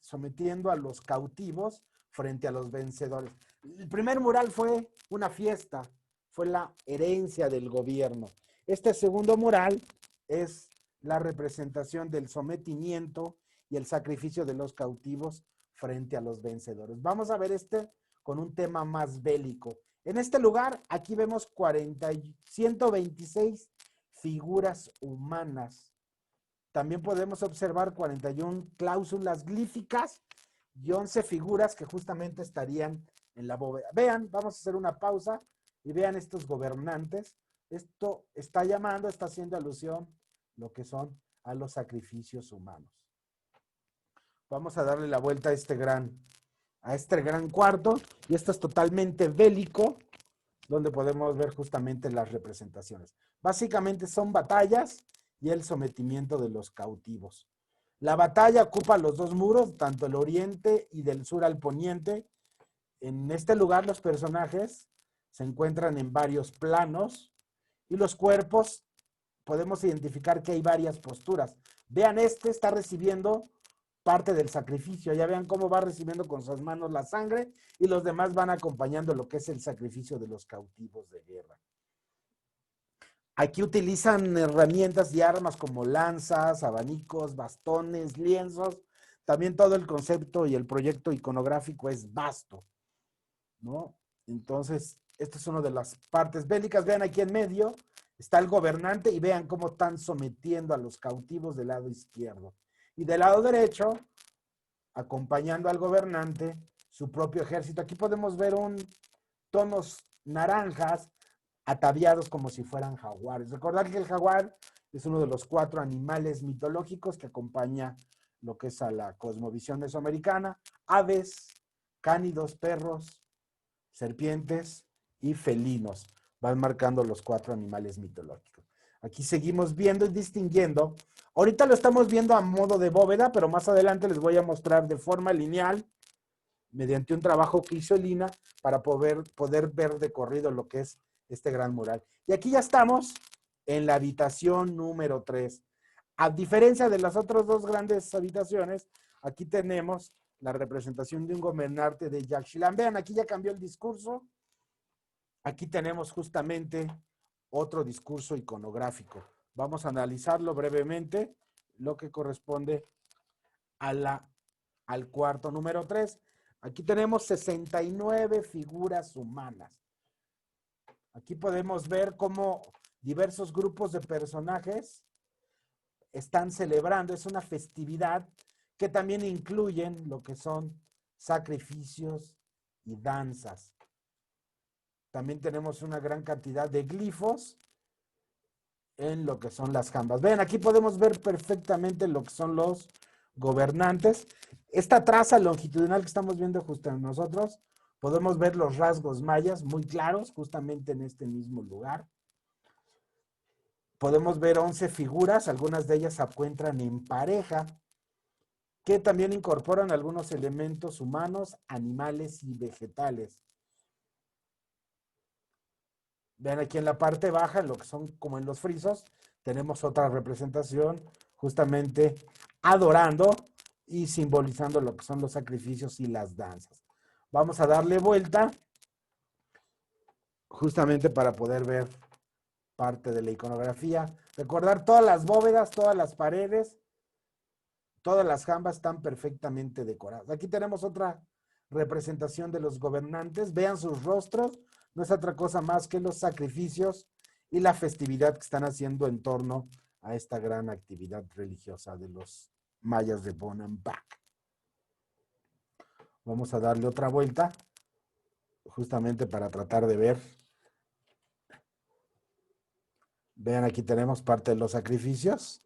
Speaker 1: sometiendo a los cautivos frente a los vencedores. El primer mural fue una fiesta, fue la herencia del gobierno. Este segundo mural es la representación del sometimiento y el sacrificio de los cautivos frente a los vencedores. Vamos a ver este con un tema más bélico. En este lugar, aquí vemos 126 figuras humanas. También podemos observar 41 cláusulas glíficas y 11 figuras que justamente estarían en la bóveda. Vean, vamos a hacer una pausa y vean estos gobernantes Esto está llamando, está haciendo alusión lo que son a los sacrificios humanos. Vamos a darle la vuelta a este gran cuarto, y esto es totalmente bélico, donde podemos ver justamente las representaciones. Básicamente son batallas y el sometimiento de los cautivos. La batalla ocupa los dos muros, tanto el oriente y del sur al poniente. En este lugar los personajes se encuentran en varios planos y los cuerpos podemos identificar que hay varias posturas. Vean, este está recibiendo parte del sacrificio. Ya vean cómo va recibiendo con sus manos la sangre y los demás van acompañando lo que es el sacrificio de los cautivos de guerra. Aquí utilizan herramientas y armas como lanzas, abanicos, bastones, lienzos. También todo el concepto y el proyecto iconográfico es vasto, ¿no? Entonces, esta es una de las partes bélicas. Vean aquí en medio está el gobernante y vean cómo están sometiendo a los cautivos del lado izquierdo. Y del lado derecho, acompañando al gobernante, su propio ejército. Aquí podemos ver tonos naranjas ataviados como si fueran jaguares. Recordad que el jaguar es uno de los 4 animales mitológicos que acompaña lo que es a la cosmovisión mesoamericana: aves, cánidos, perros, serpientes y felinos. Van marcando los 4 animales mitológicos. Aquí seguimos viendo y distinguiendo. Ahorita lo estamos viendo a modo de bóveda, pero más adelante les voy a mostrar de forma lineal, mediante un trabajo que hizo Lina, para poder ver de corrido lo que es este gran mural. Y aquí ya estamos en la habitación número 3. A diferencia de las otras dos grandes habitaciones, aquí tenemos la representación de un gobernante de Yaxchilán. Vean, aquí ya cambió el discurso. Aquí tenemos justamente otro discurso iconográfico. Vamos a analizarlo brevemente, lo que corresponde al cuarto número 3. Aquí tenemos 69 figuras humanas. Aquí podemos ver cómo diversos grupos de personajes están celebrando. Es una festividad que también incluyen lo que son sacrificios y danzas. También tenemos una gran cantidad de glifos en lo que son las jambas. Ven, aquí podemos ver perfectamente lo que son los gobernantes. Esta traza longitudinal que estamos viendo justo en nosotros, podemos ver los rasgos mayas muy claros justamente en este mismo lugar. Podemos ver 11 figuras, algunas de ellas se encuentran en pareja, que también incorporan algunos elementos humanos, animales y vegetales. Vean aquí en la parte baja, lo que son como en los frisos, tenemos otra representación justamente adorando y simbolizando lo que son los sacrificios y las danzas. Vamos a darle vuelta justamente para poder ver parte de la iconografía. Recordar todas las bóvedas, todas las paredes, todas las jambas están perfectamente decoradas. Aquí tenemos otra representación de los gobernantes. Vean sus rostros. No es otra cosa más que los sacrificios y la festividad que están haciendo en torno a esta gran actividad religiosa de los mayas de Bonampak. Vamos a darle otra vuelta, justamente para tratar de ver. Vean, aquí tenemos parte de los sacrificios.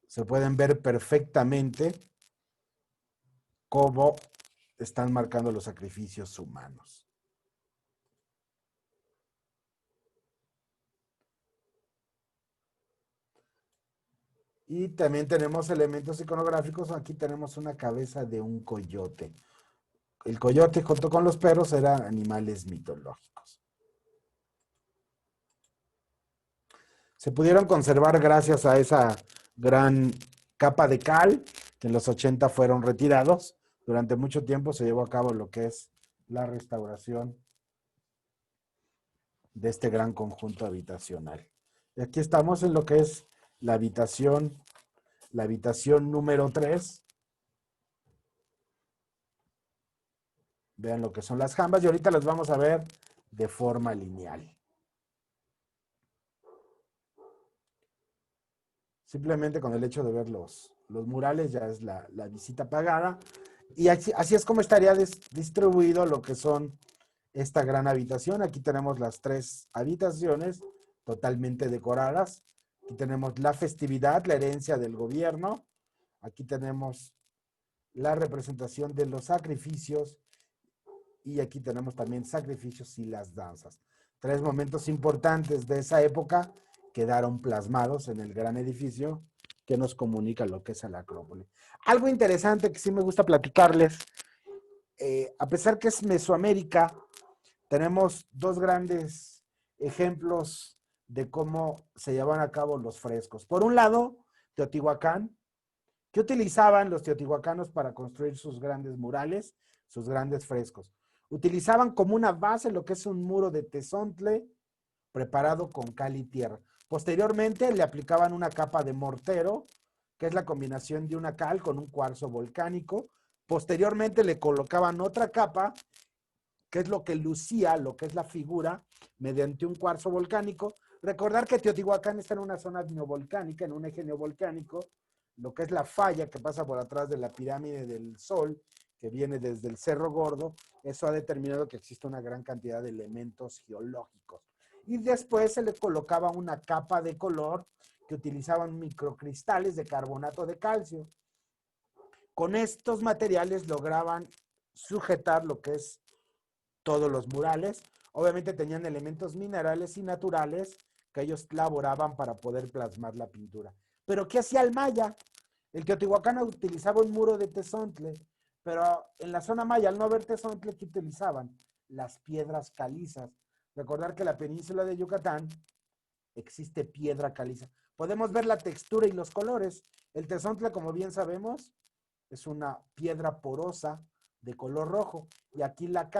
Speaker 1: Se pueden ver perfectamente cómo están marcando los sacrificios humanos. Y también tenemos elementos iconográficos. Aquí tenemos una cabeza de un coyote. El coyote junto con los perros eran animales mitológicos. Se pudieron conservar gracias a esa gran capa de cal que en los 80 fueron retirados. Durante mucho tiempo se llevó a cabo lo que es la restauración de este gran conjunto habitacional. Y aquí estamos en lo que es la habitación número 3. Vean lo que son las jambas y ahorita las vamos a ver de forma lineal. Simplemente con el hecho de ver los murales ya es la visita pagada. Y así es como estaría distribuido lo que son esta gran habitación. Aquí tenemos las 3 habitaciones totalmente decoradas. Aquí tenemos la festividad, la herencia del gobierno. Aquí tenemos la representación de los sacrificios. Y aquí tenemos también sacrificios y las danzas. 3 momentos importantes de esa época quedaron plasmados en el gran edificio que nos comunica lo que es la Acrópolis. Algo interesante que sí me gusta platicarles, a pesar que es Mesoamérica, tenemos 2 grandes ejemplos de cómo se llevan a cabo los frescos. Por un lado, Teotihuacán. ¿Qué utilizaban los teotihuacanos para construir sus grandes murales, sus grandes frescos? Utilizaban como una base lo que es un muro de tezontle preparado con cal y tierra. Posteriormente le aplicaban una capa de mortero, que es la combinación de una cal con un cuarzo volcánico. Posteriormente le colocaban otra capa, que es lo que lucía, lo que es la figura, mediante un cuarzo volcánico. Recordar que Teotihuacán está en una zona neovolcánica, en un eje neovolcánico, lo que es la falla que pasa por atrás de la pirámide del Sol, que viene desde el Cerro Gordo. Eso ha determinado que existe una gran cantidad de elementos geológicos. Y después se le colocaba una capa de color que utilizaban microcristales de carbonato de calcio. Con estos materiales lograban sujetar lo que es todos los murales. Obviamente tenían elementos minerales y naturales que ellos elaboraban para poder plasmar la pintura. Pero ¿qué hacía el maya? El teotihuacano utilizaba un muro de tezontle, pero en la zona maya, al no haber tezontle, ¿qué utilizaban? Las piedras calizas. Recordar que en la península de Yucatán existe piedra caliza. Podemos ver la textura y los colores. El tezontle, como bien sabemos, es una piedra porosa de color rojo, y aquí la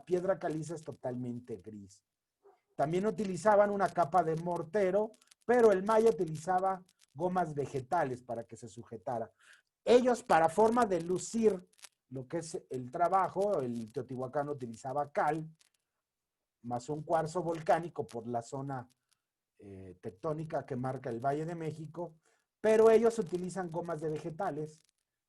Speaker 1: piedra caliza es totalmente gris. También utilizaban una capa de mortero, pero el maya utilizaba gomas vegetales para que se sujetara. Ellos, para forma de lucir lo que es el trabajo, el teotihuacano utilizaba cal, más un cuarzo volcánico por la zona tectónica que marca el Valle de México, pero ellos utilizan gomas de vegetales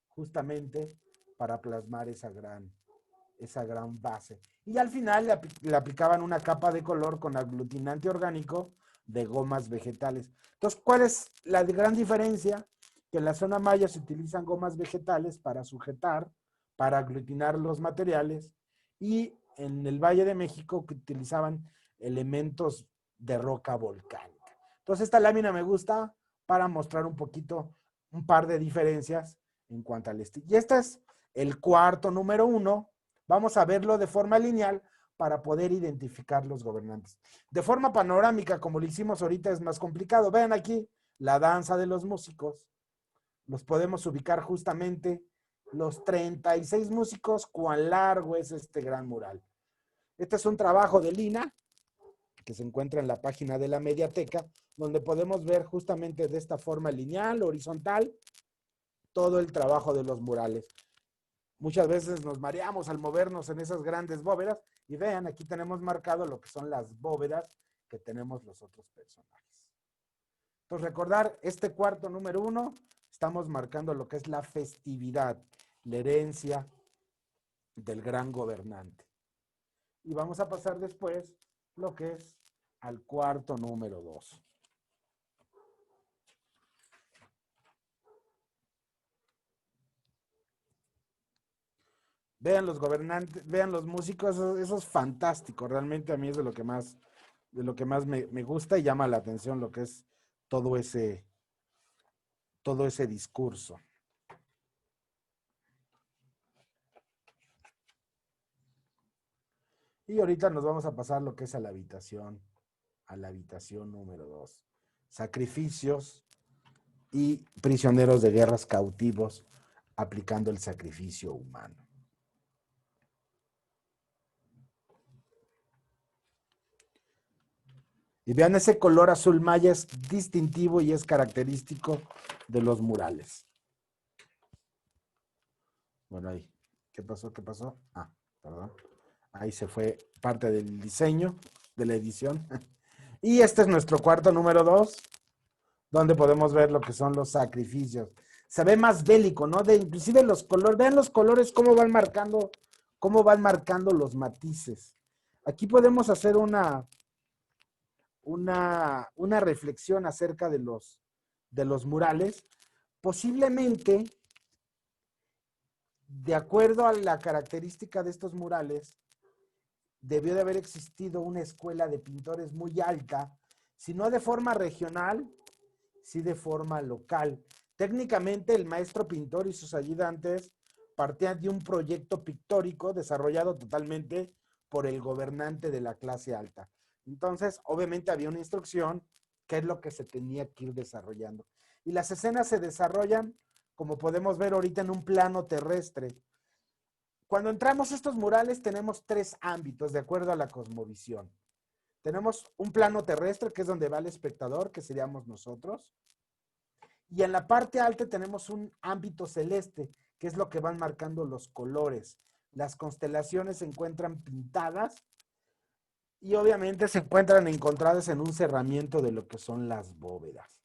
Speaker 1: justamente para plasmar esa gran base. Y al final le aplicaban una capa de color con aglutinante orgánico de gomas vegetales. Entonces, ¿cuál es la gran diferencia? Que en la zona maya se utilizan gomas vegetales para sujetar, para aglutinar los materiales, y en el Valle de México que utilizaban elementos de roca volcánica. Entonces, esta lámina me gusta para mostrar un poquito, un par de diferencias en cuanto al estilo. Y este es el cuarto número 1. Vamos a verlo de forma lineal para poder identificar los gobernantes. De forma panorámica, como lo hicimos ahorita, es más complicado. Vean aquí la danza de los músicos. Los podemos ubicar justamente los 36 músicos, cuán largo es este gran mural. Este es un trabajo de Lina, que se encuentra en la página de la Mediateca, donde podemos ver justamente de esta forma lineal, horizontal, todo el trabajo de los murales. Muchas veces nos mareamos al movernos en esas grandes bóvedas, y vean, aquí tenemos marcado lo que son las bóvedas que tenemos los otros personajes. Entonces, recordar, este cuarto número 1, estamos marcando lo que es la festividad, la herencia del gran gobernante. Y vamos a pasar después lo que es al cuarto número 2. Vean los gobernantes, vean los músicos, eso es fantástico. Realmente a mí es de lo que más me gusta y llama la atención lo que es todo ese discurso. Y ahorita nos vamos a pasar lo que es a la habitación número 2. Sacrificios y prisioneros de guerras cautivos aplicando el sacrificio humano. Y vean, ese color azul maya es distintivo y es característico de los murales. Bueno, ahí. ¿Qué pasó? Ah, perdón. Ahí se fue parte del diseño, de la edición. Y este es nuestro cuarto número 2, donde podemos ver lo que son los sacrificios. Se ve más bélico, ¿no? Inclusive los colores, vean los colores, cómo van marcando los matices. Aquí podemos hacer una reflexión acerca de los murales. Posiblemente, de acuerdo a la característica de estos murales, debió de haber existido una escuela de pintores muy alta, si no de forma regional, sí de forma local. Técnicamente, el maestro pintor y sus ayudantes partían de un proyecto pictórico desarrollado totalmente por el gobernante de la clase alta. Entonces, obviamente había una instrucción, qué es lo que se tenía que ir desarrollando. Y las escenas se desarrollan, como podemos ver ahorita, en un plano terrestre. Cuando entramos a estos murales tenemos tres ámbitos de acuerdo a la cosmovisión. Tenemos un plano terrestre, que es donde va el espectador, que seríamos nosotros. Y en la parte alta tenemos un ámbito celeste, que es lo que van marcando los colores. Las constelaciones se encuentran pintadas y obviamente se encuentran encontradas en un cerramiento de lo que son las bóvedas.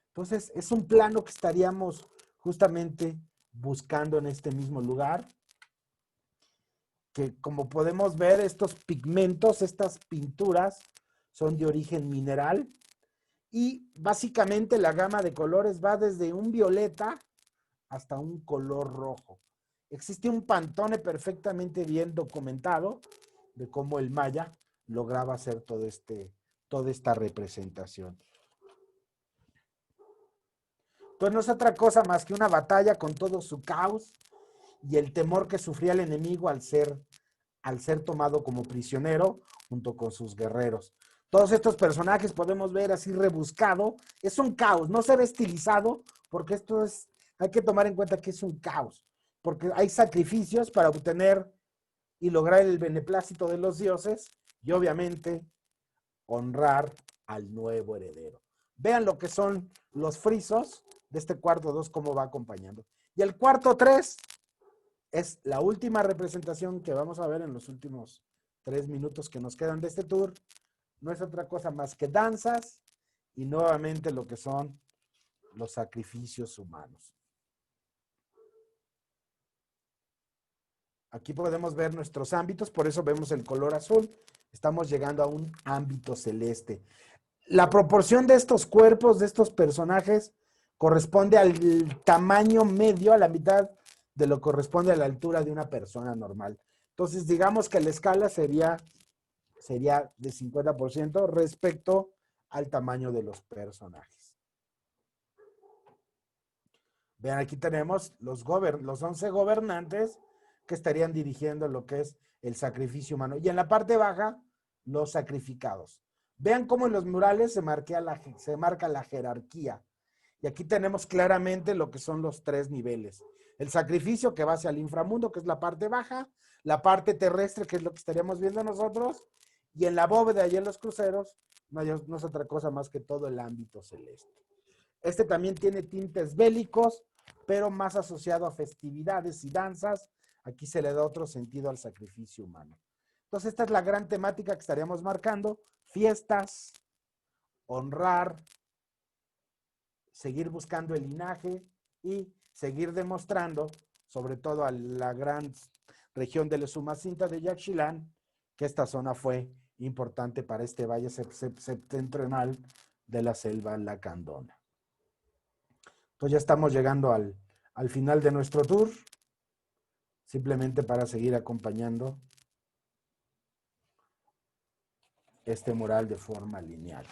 Speaker 1: Entonces, es un plano que estaríamos justamente buscando en este mismo lugar, que como podemos ver, estos pigmentos, estas pinturas, son de origen mineral y básicamente la gama de colores va desde un violeta hasta un color rojo. Existe un Pantone perfectamente bien documentado de cómo el maya lograba hacer toda esta representación. Pues no es otra cosa más que una batalla con todo su caos y el temor que sufría el enemigo al ser tomado como prisionero junto con sus guerreros. Todos estos personajes podemos ver así rebuscado. Es un caos, no se ve estilizado porque hay que tomar en cuenta que es un caos, porque hay sacrificios para obtener y lograr el beneplácito de los dioses y obviamente honrar al nuevo heredero. Vean lo que son los frisos de este cuarto 2, cómo va acompañando. Y el cuarto 3 es la última representación que vamos a ver en los últimos 3 minutos que nos quedan de este tour. No es otra cosa más que danzas y nuevamente lo que son los sacrificios humanos. Aquí podemos ver nuestros ámbitos, por eso vemos el color azul. Estamos llegando a un ámbito celeste. La proporción de estos cuerpos, de estos personajes, corresponde al tamaño medio, a la mitad de lo que corresponde a la altura de una persona normal. Entonces, digamos que la escala sería de 50% respecto al tamaño de los personajes. Vean, aquí tenemos los 11 gobernantes que estarían dirigiendo lo que es el sacrificio humano. Y en la parte baja, los sacrificados. Vean cómo en los murales se marca la jerarquía. Y aquí tenemos claramente lo que son los 3 niveles. El sacrificio que va hacia el inframundo, que es la parte baja, la parte terrestre, que es lo que estaríamos viendo nosotros, y en la bóveda y en los cruceros, no es otra cosa más que todo el ámbito celeste. Este también tiene tintes bélicos, pero más asociado a festividades y danzas. Aquí se le da otro sentido al sacrificio humano. Entonces, esta es la gran temática que estaríamos marcando. Fiestas, honrar, seguir buscando el linaje y seguir demostrando, sobre todo a la gran región de Usumacinta de Yaxchilán, que esta zona fue importante para este valle septentrional de la selva lacandona. Pues ya estamos llegando al final de nuestro tour, simplemente para seguir acompañando este mural de forma lineal.